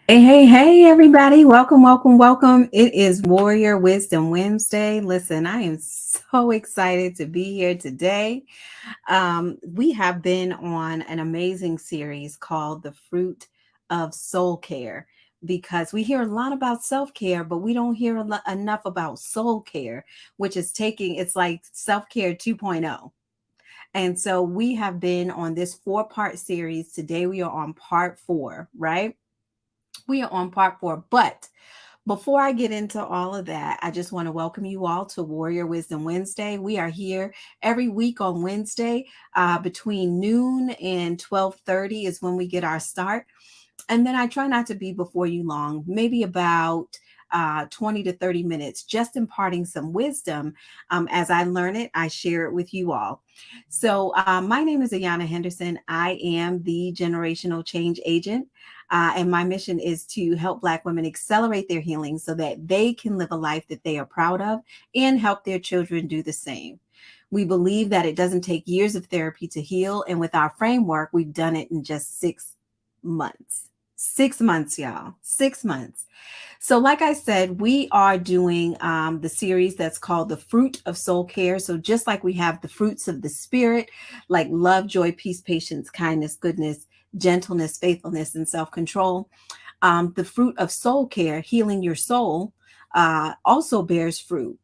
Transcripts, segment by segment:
Hey, everybody. Welcome, welcome, welcome. It is Warrior Wisdom Wednesday. Listen, I am so excited to be here today. We have been on an amazing series called The Fruit of Soul Care because we hear a lot about self care, but we don't hear enough about soul care, which is it's like self care 2.0. And so we have been on this four-part series. Today we are on part four, right? We are on part four. But before I get into all of that, I just want to welcome you all to Warrior Wisdom Wednesday. We are here every week on Wednesday between noon and 12:30 is when we get our start. And then I try not to be before you long, maybe about 20 to 30 minutes, just imparting some wisdom. As I learn it, I share it with you all. So, my name is Ayana Henderson. I am the generational change agent. And my mission is to help Black women accelerate their healing so that they can live a life that they are proud of and help their children do the same. We believe that it doesn't take years of therapy to heal. And with our framework, we've done it in just 6 months. 6 months, y'all. 6 months. So, like I said, we are doing the series that's called The Fruit of Soul Care. So, just like we have the fruits of the Spirit, like love, joy, peace, patience, kindness, goodness, gentleness, faithfulness, and self control, the fruit of soul care, healing your soul, also bears fruit.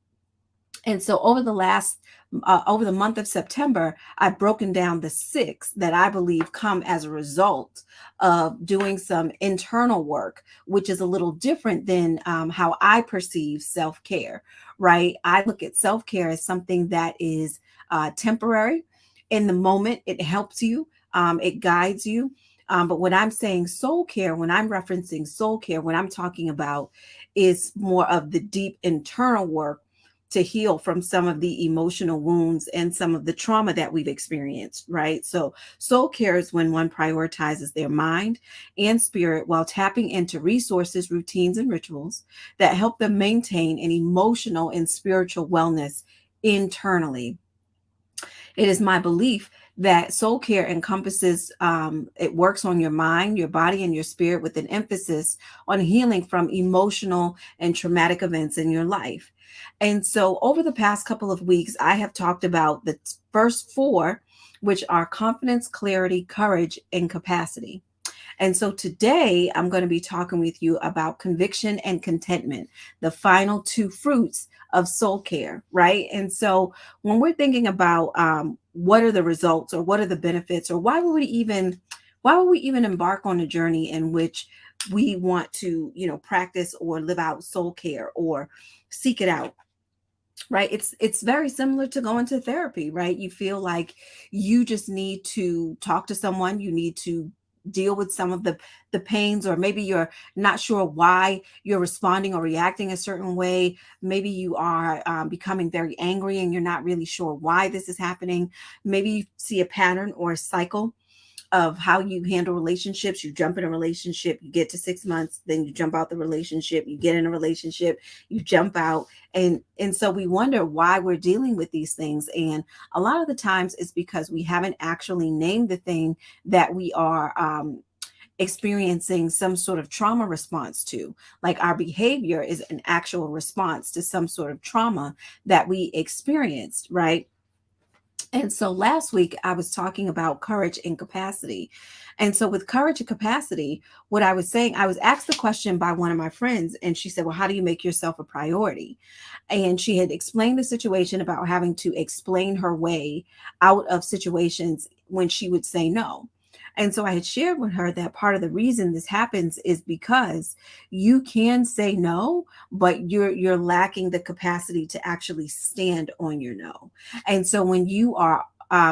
And so over the month of September, I've broken down the six that I believe come as a result of doing some internal work, which is a little different than how I perceive self care, right? I look at self care as something that is temporary. In the moment, it helps you, it guides you. But when I'm saying soul care, when I'm referencing soul care, what I'm talking about is more of the deep internal work to heal from some of the emotional wounds and some of the trauma that we've experienced, right? So, soul care is when one prioritizes their mind and spirit while tapping into resources, routines, and rituals that help them maintain an emotional and spiritual wellness internally. It is my belief that soul care encompasses, it works on your mind, your body, and your spirit with an emphasis on healing from emotional and traumatic events in your life. And so, over the past couple of weeks, I have talked about the first four, which are confidence, clarity, courage, and capacity. And so today I'm going to be talking with you about conviction and contentment, the final two fruits of soul care, right? And so when we're thinking about what are the results or what are the benefits or why would we even embark on a journey in which we want to, practice or live out soul care or seek it out, right? It's very similar to going to therapy, right? You feel like you just need to talk to someone, you need to deal with some of the pains, or maybe you're not sure why you're responding or reacting a certain way. Maybe you are becoming very angry and you're not really sure why this is happening. Maybe you see a pattern or a cycle of how you handle relationships. You jump in a relationship, you get to 6 months, then you jump out the relationship, you get in a relationship, you jump out. And so we wonder why we're dealing with these things. And a lot of the times it's because we haven't actually named the thing that we are experiencing some sort of trauma response to. Like our behavior is an actual response to some sort of trauma that we experienced, right? And so last week I was talking about courage and capacity. And so with courage and capacity, what I was saying, I was asked the question by one of my friends, and she said, "Well, how do you make yourself a priority?" And she had explained the situation about having to explain her way out of situations when she would say no. And so I had shared with her that part of the reason this happens is because you can say no, but you're lacking the capacity to actually stand on your no. And so when you are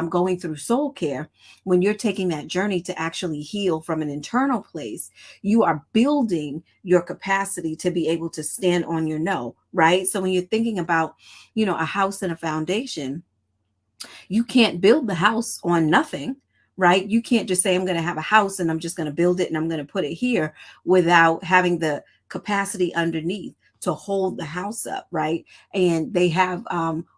going through soul care, when you're taking that journey to actually heal from an internal place, you are building your capacity to be able to stand on your no, right? So when you're thinking about, a house and a foundation, you can't build the house on nothing, right? You can't just say, I'm going to have a house and I'm just going to build it and I'm going to put it here without having the capacity underneath to hold the house up, right? And they have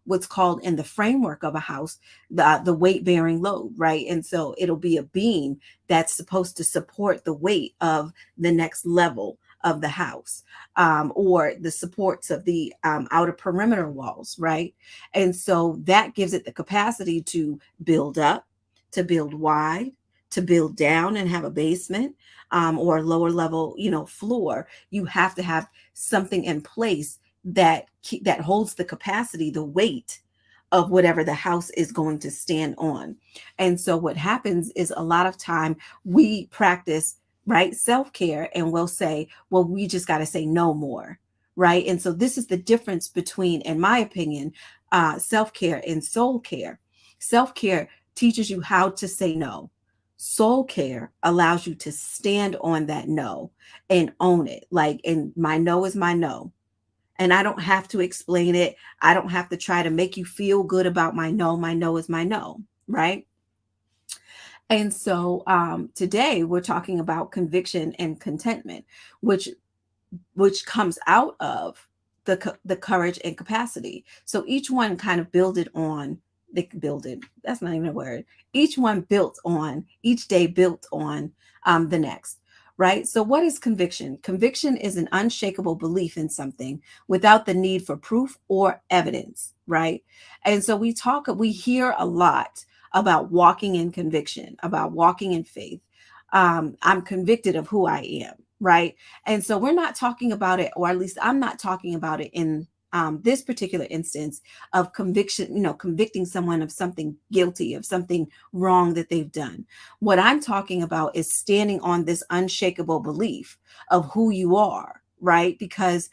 what's called in the framework of a house, the weight bearing load, right? And so it'll be a beam that's supposed to support the weight of the next level of the house, or the supports of the outer perimeter walls, right? And so that gives it the capacity to build up, to build wide, to build down and have a basement, or a lower level, floor. You have to have something in place that holds the capacity, the weight of whatever the house is going to stand on. And so what happens is a lot of time we practice, right, self-care, and we'll say, well, we just got to say no more, right? And so this is the difference between, in my opinion, self-care and soul care. Self-care teaches you how to say no. Soul care allows you to stand on that no and own it. Like, and my no is my no. And I don't have to explain it. I don't have to try to make you feel good about my no. My no is my no, right? And so today we're talking about conviction and contentment, which comes out of the courage and capacity. So each one kind of builded on, they builded, that's not even a word. Each one built on, each day built on the next, right? So what is conviction? Conviction is an unshakable belief in something without the need for proof or evidence, right? And so we hear a lot about walking in conviction, about walking in faith. I'm convicted of who I am, right? And so we're not talking about it, or at least I'm not talking about it in this particular instance of conviction, convicting someone of something guilty, of something wrong that they've done. What I'm talking about is standing on this unshakable belief of who you are, right? Because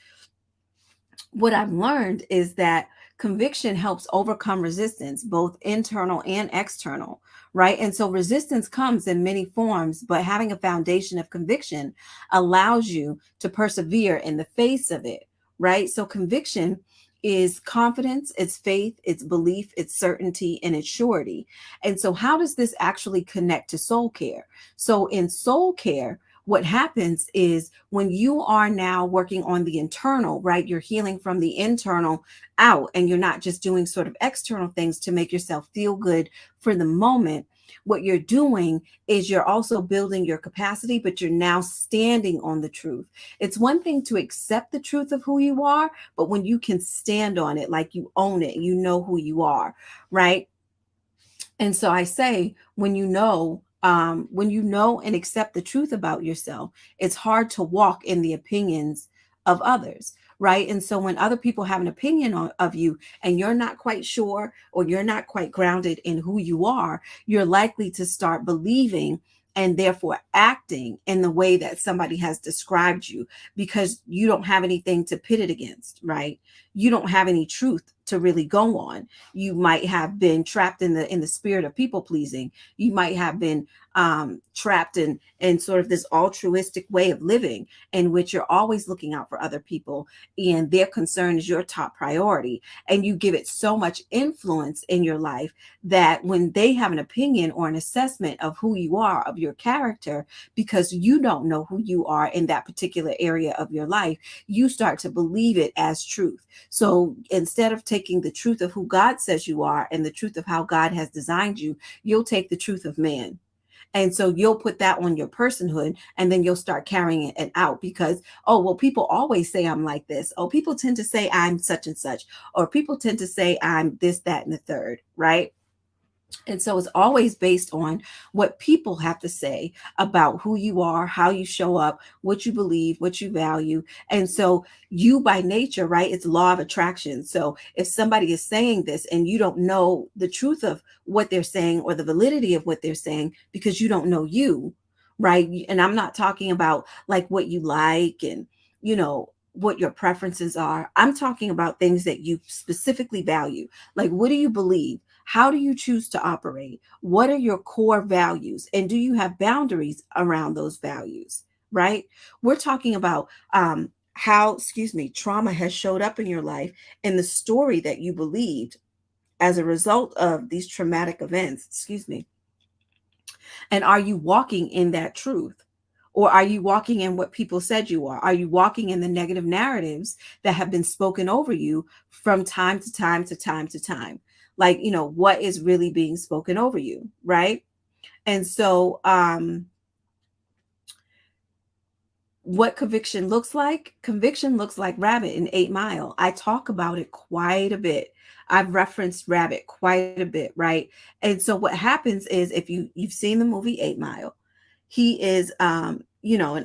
what I've learned is that conviction helps overcome resistance, both internal and external, right? And so resistance comes in many forms, but having a foundation of conviction allows you to persevere in the face of it, right? So conviction is confidence, it's faith, it's belief, it's certainty, and it's surety. And so, how does this actually connect to soul care? So, in soul care, what happens is when you are now working on the internal, right? You're healing from the internal out, and you're not just doing sort of external things to make yourself feel good for the moment. What you're doing is you're also building your capacity, but you're now standing on the truth. It's one thing to accept the truth of who you are, but when you can stand on it, like you own it, you know who you are, right? And so I say, when you know and accept the truth about yourself, it's hard to walk in the opinions of others, right? And so when other people have an opinion of you and you're not quite sure, or you're not quite grounded in who you are, you're likely to start believing and therefore acting in the way that somebody has described you, because you don't have anything to pit it against, right? You don't have any truth to really go on. You might have been trapped in the spirit of people pleasing. You might have been trapped in sort of this altruistic way of living, in which you're always looking out for other people and their concern is your top priority, and you give it so much influence in your life that when they have an opinion or an assessment of who you are, of your character, because you don't know who you are in that particular area of your life, you start to believe it as truth. So instead of taking the truth of who God says you are and the truth of how God has designed you, you'll take the truth of man. And so you'll put that on your personhood, and then you'll start carrying it out because, oh, well, people always say I'm like this. Oh, people tend to say I'm such and such, or people tend to say I'm this, that, and the third, right? And so it's always based on what people have to say about who you are, how you show up, what you believe, what you value. And so you by nature, right? It's law of attraction. So if somebody is saying this and you don't know the truth of what they're saying or the validity of what they're saying because you don't know you, right? And I'm not talking about like what you like and, what your preferences are. I'm talking about things that you specifically value. Like, what do you believe? How do you choose to operate? What are your core values? And do you have boundaries around those values? Right? We're talking about how, trauma has showed up in your life and the story that you believed as a result of these traumatic events. And are you walking in that truth? Or are you walking in what people said you are? Are you walking in the negative narratives that have been spoken over you from time to time to time to time? Like, what is really being spoken over you, right? And so, what conviction looks like Rabbit in 8 Mile. I talk about it quite a bit. I've referenced Rabbit quite a bit, right? And so what happens is, if you've seen the movie 8 Mile, he is an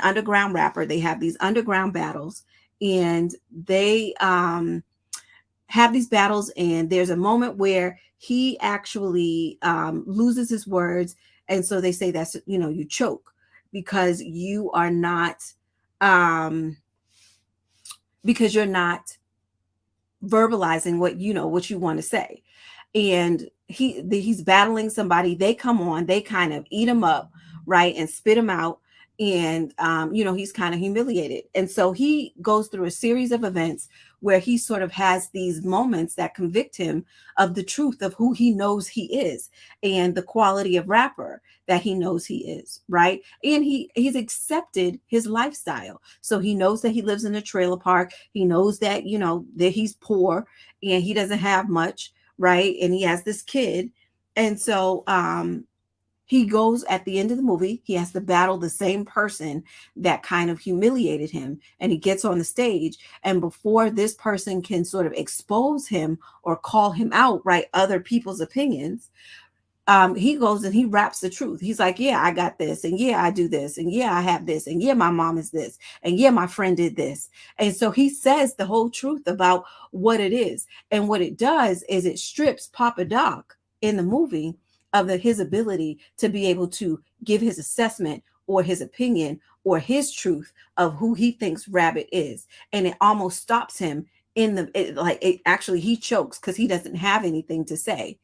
underground rapper. They have these underground battles, and they have these battles, and there's a moment where he actually loses his words, and so they say that's, you choke because you are not um because you're not verbalizing what you want to say. And he's battling somebody. They come on, they kind of eat him up, right, and spit him out. And he's kind of humiliated, and so he goes through a series of events where he sort of has these moments that convict him of the truth of who he knows he is, and the quality of rapper that he knows he is, right? And he's accepted his lifestyle, so he knows that he lives in a trailer park. He knows that that he's poor and he doesn't have much, right? And he has this kid. And so he goes, at the end of the movie, he has to battle the same person that kind of humiliated him, and he gets on the stage, and before this person can sort of expose him or call him out, right, other people's opinions, he goes and he raps the truth. He's like, yeah, I got this, and yeah, I do this, and yeah, I have this, and yeah, my mom is this, and yeah, my friend did this. And so he says the whole truth about what it is. And what it does is it strips Papa Doc in the movie of his ability to be able to give his assessment or his opinion or his truth of who he thinks Rabbit is. And it almost stops him actually, he chokes because he doesn't have anything to say.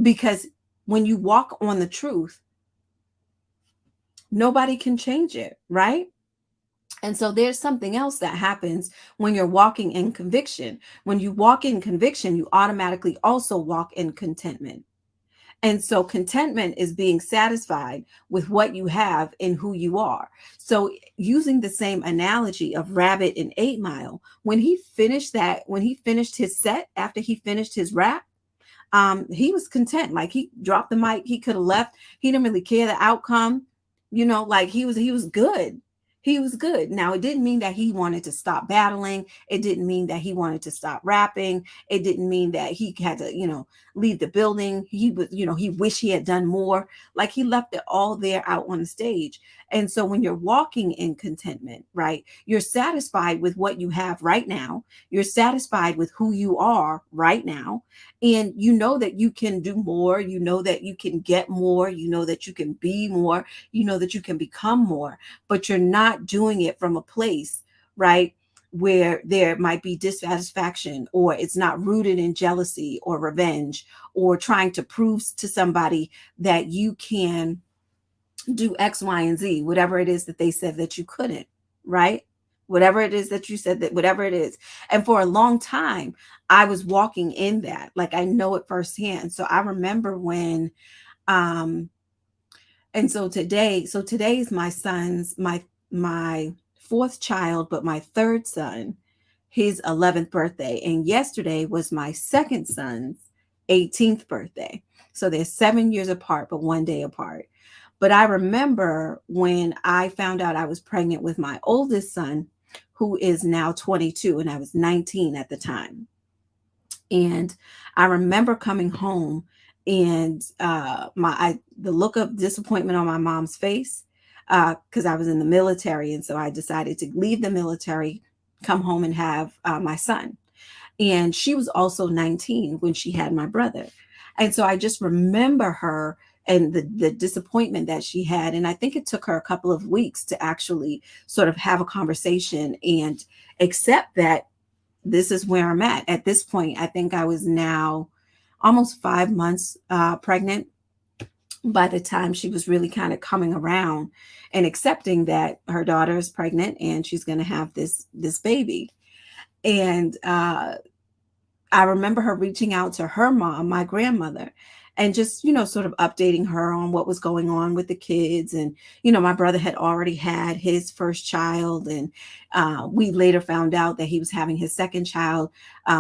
Because when you walk on the truth, nobody can change it, right? And so there's something else that happens when you're walking in conviction. When you walk in conviction, you automatically also walk in contentment. And so contentment is being satisfied with what you have and who you are. So using the same analogy of Rabbit in 8 Mile, when he finished his set, after he finished his rap, he was content. Like, he dropped the mic, he could have left. He didn't really care the outcome. Like, he was good. He was good. Now, it didn't mean that he wanted to stop battling. It didn't mean that he wanted to stop rapping. It didn't mean that he had to, leave the building. He was, he wished he had done more. Like, he left it all there out on the stage. And so when you're walking in contentment, right, you're satisfied with what you have right now. You're satisfied with who you are right now. And you know that you can do more. You know that you can get more. You know that you can be more. You know that you can become more. But you're not doing it from a place, right, where there might be dissatisfaction, or it's not rooted in jealousy or revenge, or trying to prove to somebody that you can do X, Y, and Z, whatever it is that they said that you couldn't, right? Whatever it is that you said, that whatever it is. And for a long time, I was walking in that. Like, I know it firsthand. So I remember when, and so today is my fourth child, but my third son, his 11th birthday. And yesterday was my second son's 18th birthday. So they're 7 years apart, but 1 day apart. But I remember when I found out I was pregnant with my oldest son, who is now 22, and I was 19 at the time. And I remember coming home, and the look of disappointment on my mom's face, because I was in the military. And so I decided to leave the military, come home, and have my son. And she was also 19 when she had my brother. And so I just remember her and the disappointment that she had. And I think it took her a couple of weeks to actually sort of have a conversation and accept that this is where I'm at. At this point, I think I was now almost 5 months pregnant by the time she was really kind of coming around and accepting that her daughter is pregnant and she's going to have this baby. And I remember her reaching out to her mom, my grandmother, and just, sort of updating her on what was going on with the kids. And, my brother had already had his first child. And we later found out that he was having his second child,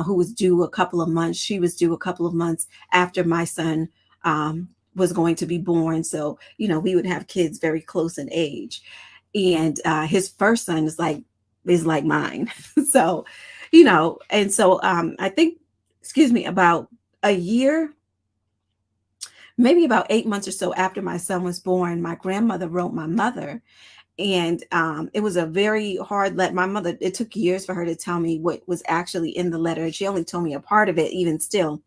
who was due a couple of months. She was due a couple of months after my son was going to be born. So, we would have kids very close in age. And his first son is like mine. So, and so I think, excuse me, about a year, maybe about 8 months or so after my son was born, my grandmother wrote my mother. And it was a very hard letter. My mother, it took years for her to tell me what was actually in the letter. And she only told me a part of it, even still,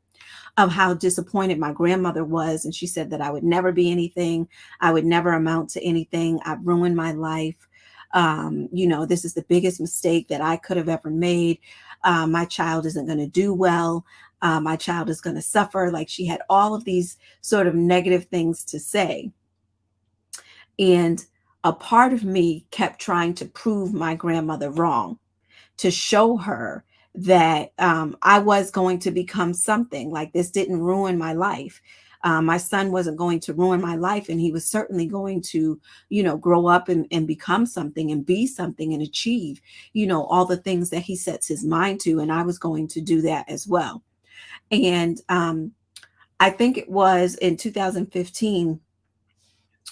of how disappointed my grandmother was. And she said that I would never be anything. I would never amount to anything. I've ruined my life. This is the biggest mistake that I could have ever made. My child isn't going to do well. My child is going to suffer. Like, she had all of these sort of negative things to say. And a part of me kept trying to prove my grandmother wrong, to show her that I was going to become something. Like, this didn't ruin my life. My son wasn't going to ruin my life, and he was certainly going to, grow up and become something and be something and achieve, all the things that he sets his mind to. And I was going to do that as well. And I think it was in 2015.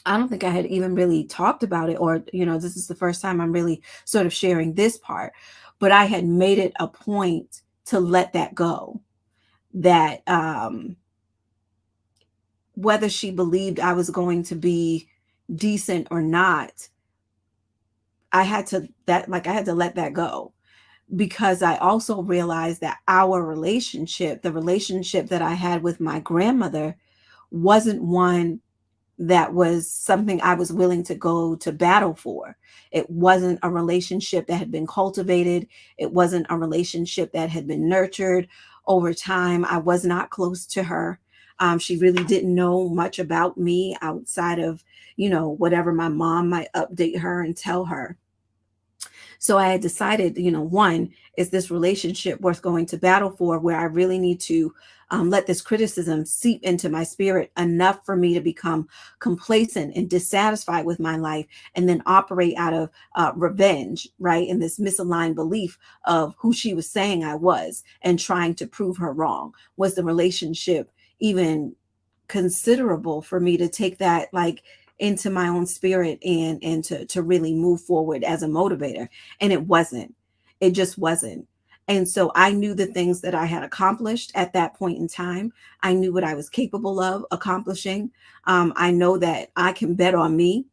I don't think I had even really talked about it, or, this is the first time I'm really sort of sharing this part, but I had made it a point to let that go. That whether she believed I was going to be decent or not, I had to let that go, because I also realized that our relationship, the relationship that I had with my grandmother, wasn't one that was something I was willing to go to battle for. It wasn't a relationship that had been cultivated. It wasn't a relationship that had been nurtured over time. I was not close to her. She really didn't know much about me outside of, whatever my mom might update her and tell her. So I had decided, one, is this relationship worth going to battle for, where I really need to let this criticism seep into my spirit enough for me to become complacent and dissatisfied with my life, and then operate out of revenge, right? And this misaligned belief of who she was saying I was, and trying to prove her wrong. Was the relationship even considerable for me to take that, like, into my own spirit, and to really move forward as a motivator? And it just wasn't. And so I knew the things that I had accomplished at that point in time. I knew what I was capable of accomplishing. I know that I can bet on me.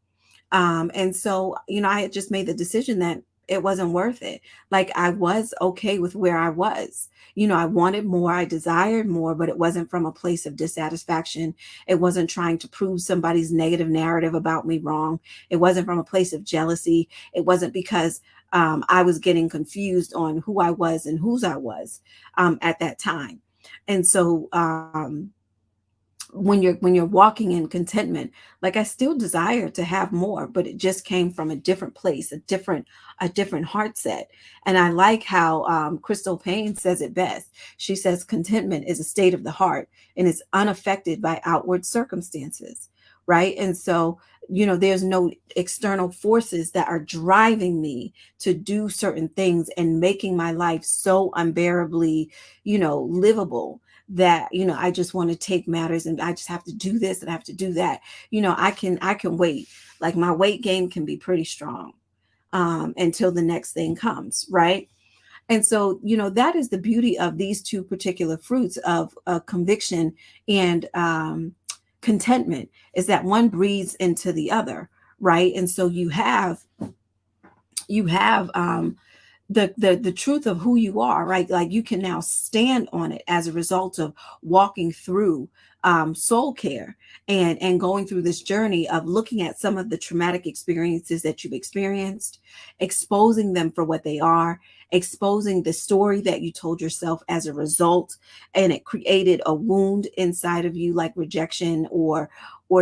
And so, I had just made the decision that it wasn't worth it. Like, I was okay with where I was. I wanted more, I desired more, but it wasn't from a place of dissatisfaction. It wasn't trying to prove somebody's negative narrative about me wrong. It wasn't from a place of jealousy. It wasn't because I was getting confused on who I was and whose I was at that time. And so, when you're walking in contentment, like, I still desire to have more, but it just came from a different place, a different heart set. And I like how Crystal Payne says it best. She says contentment is a state of the heart, and it's unaffected by outward circumstances, right? And so, there's no external forces that are driving me to do certain things and making my life so unbearably, livable, that, I just want to take matters, and I just have to do this and I have to do that. I can wait. Like, my weight gain can be pretty strong until the next thing comes, right? And so, that is the beauty of these two particular fruits of conviction and contentment, is that one breeds into the other, right? And so you have the truth of who you are, right? Like, you can now stand on it as a result of walking through soul care, and going through this journey of looking at some of the traumatic experiences that you've experienced, exposing them for what they are, exposing the story that you told yourself as a result, and it created a wound inside of you, like rejection or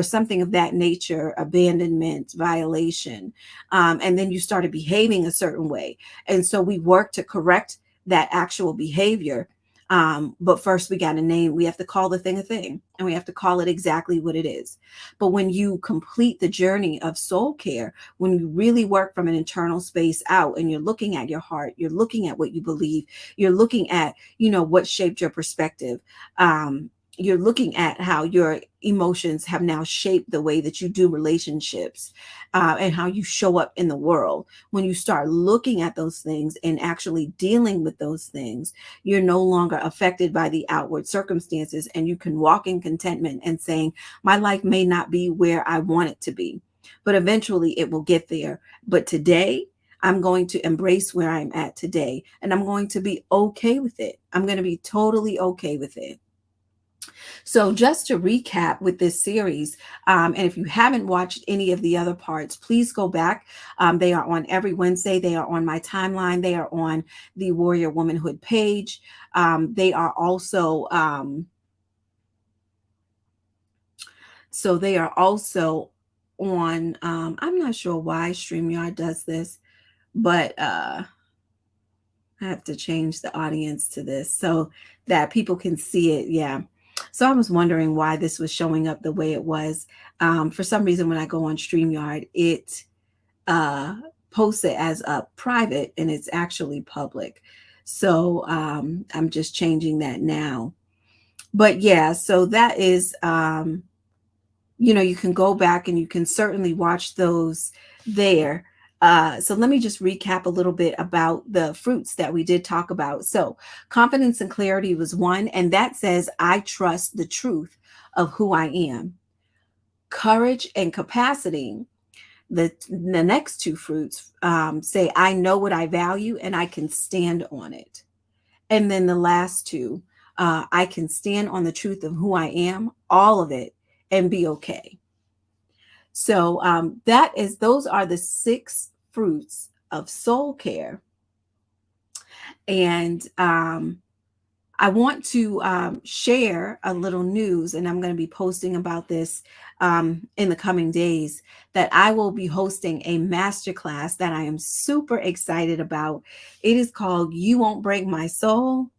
something of that nature, abandonment, violation, and then you started behaving a certain way. And so we work to correct that actual behavior, But first, we have to call the thing a thing, and we have to call it exactly what it is. But when you complete the journey of soul care, when you really work from an internal space out and you're looking at your heart, you're looking at what you believe, you're looking at, what shaped your perspective. You're looking at how your emotions have now shaped the way that you do relationships, and how you show up in the world. When you start looking at those things and actually dealing with those things, you're no longer affected by the outward circumstances, and you can walk in contentment and saying, my life may not be where I want it to be, but eventually it will get there. But today, I'm going to embrace where I'm at today, and I'm going to be okay with it. I'm going to be totally okay with it. So, just to recap with this series, and if you haven't watched any of the other parts, please go back. They are on every Wednesday. They are on my timeline. They are on the Warrior Womanhood page. They are also they are also on. I'm not sure why StreamYard does this, but I have to change the audience to this so that people can see it. Yeah. So I was wondering why this was showing up the way it was. For some reason, when I go on StreamYard, it uh, posts it as a private and it's actually public. So I'm just changing that now. But yeah, so that is, you can go back and you can certainly watch those there. So let me just recap a little bit about the fruits that we did talk about. So confidence and clarity was one, and that says, I trust the truth of who I am. Courage and capacity, the next two fruits, say, I know what I value and I can stand on it. And then the last two, I can stand on the truth of who I am, all of it, and be okay. So those are the 6 fruits of soul care. And I want to share a little news, and I'm going to be posting about this in the coming days, that I will be hosting a masterclass that I am super excited about. It is called You Won't Break My Soul.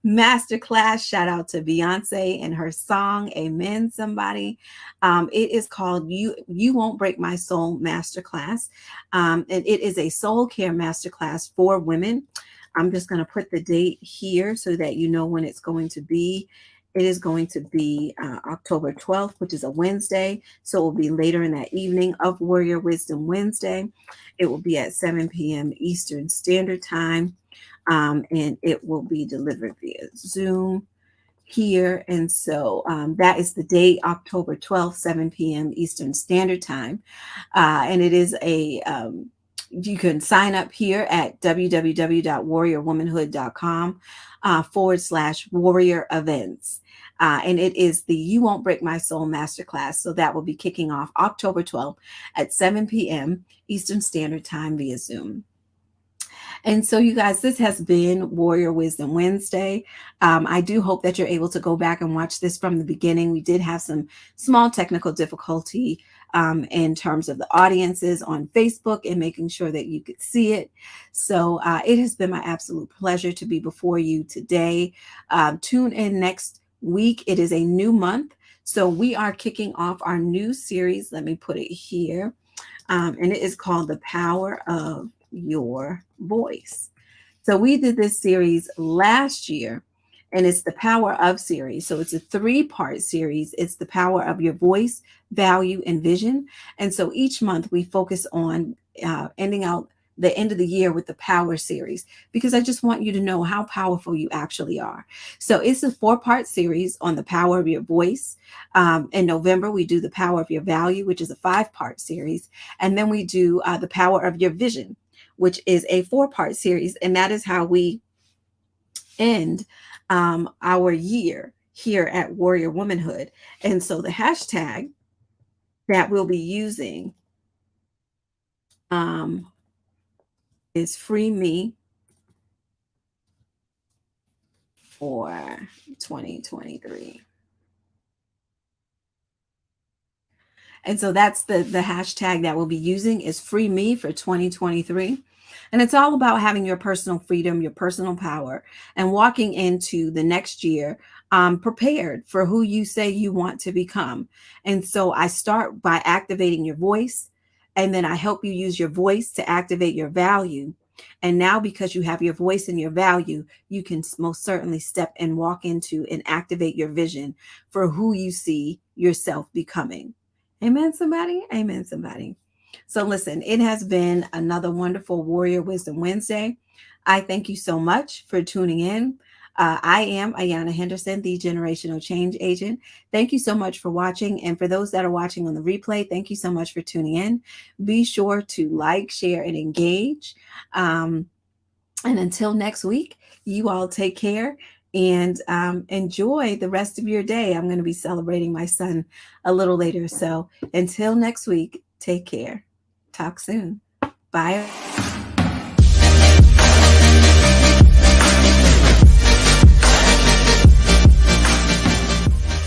Masterclass. Shout out to Beyonce and her song Amen, somebody. It is called You Won't Break My Soul Masterclass. And it is a soul care masterclass for women. I'm just going to put the date here so that you know when it's going to be. It is going to be October 12th, which is a Wednesday. So it will be later in that evening of Warrior Wisdom Wednesday. It will be at 7 p.m. Eastern Standard Time. And it will be delivered via Zoom here. And so that is the date, October 12th, 7 p.m. Eastern Standard Time. And it is you can sign up here at www.warriorwomanhood.com /warrior events. And it is the You Won't Break My Soul Masterclass. So that will be kicking off October 12th at 7 p.m. Eastern Standard Time via Zoom. And so, you guys, this has been Warrior Wisdom Wednesday. I do hope that you're able to go back and watch this from the beginning. We did have some small technical difficulty in terms of the audiences on Facebook and making sure that you could see it. So it has been my absolute pleasure to be before you today. Tune in next week. It is a new month. So we are kicking off our new series. Let me put it here. And it is called The Power of Your Voice. So we did this series last year, and it's the Power of series. So it's a 3-part series. It's the power of your voice, value, and vision. And so each month we focus on ending out the end of the year with the Power series, because I just want you to know how powerful you actually are. So it's a 4-part series on the power of your voice. In November, we do the Power of Your Value, which is a 5-part series. And then we do the Power of Your Vision, which is a 4-part series. And that is how we end our year here at Warrior Womanhood. And so the hashtag that we'll be using is Free Me for 2023. And so that's the hashtag that we'll be using is Free Me for 2023. And it's all about having your personal freedom, your personal power, and walking into the next year prepared for who you say you want to become. And so I start by activating your voice, and then I help you use your voice to activate your value. And now, because you have your voice and your value, you can most certainly step and walk into and activate your vision for who you see yourself becoming. Amen, somebody. Amen, somebody. So, listen, it has been another wonderful Warrior Wisdom Wednesday. I thank you so much for tuning in. I am Ayana Henderson, the Generational Change Agent. Thank you so much for watching. And for those that are watching on the replay, thank you so much for tuning in. Be sure to like, share, and engage. And until next week, you all take care and enjoy the rest of your day. I'm going to be celebrating my son a little later. So until next week, take care. Talk soon. Bye.